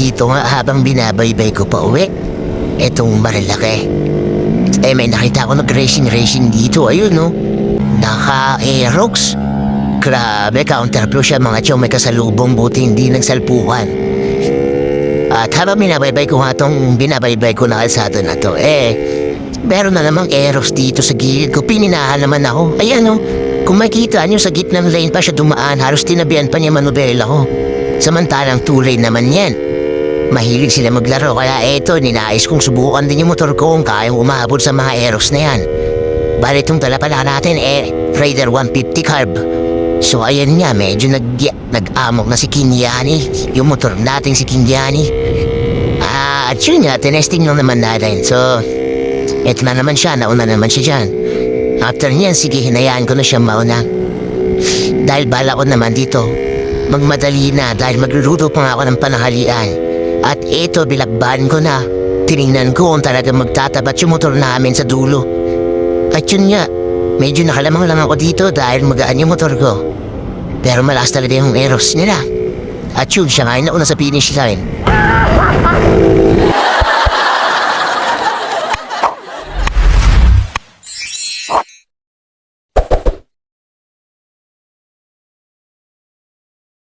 dito nga habang binabaybay ko pa uwi. Etong malalaki. May nakita ko nag-racing dito. Ayun, no? Naka-Aerox. Grabe, counterflow siya mga chong, may kasalubong, buti hindi nagsalpukan. At habang binabaybay ko nga tong binabaybay ko na kalsado na to, meron na namang Aerox dito sa gilid ko. Pininahan naman ako. Ayan, no? Kung makita nyo sa gitnang lane pa siya dumaan, halos tinabihan pa niya manubela ko. Samantalang 2 lane naman yan. Mahilig sila maglaro, kaya eto, ninais kong subukan din yung motor ko kung kayang umabot sa mga Aerox na yan. Bali itong dala pala natin, Raider 150 carb. So ayan nga, medyo nag-amok na si Kinyani, yung motor nating si Kinyani. At yun nga, tinesting lang naman natin. So, eto na naman siya, nauna naman siya dyan. After niyan, sige, hinayaan ko na siya mauna. Dahil bala ko naman dito, magmadali na dahil magluluto pa nga ako ng panahalian. At eto, bilakban ko na. Tinignan ko kung talagang magtatabat yung motor namin sa dulo. At yun nga, medyo nakalamang lang ako dito dahil magaan yung motor ko. Pero malakas talaga yung Aerox nila. At yun, siya nga yung nauna sa finish line.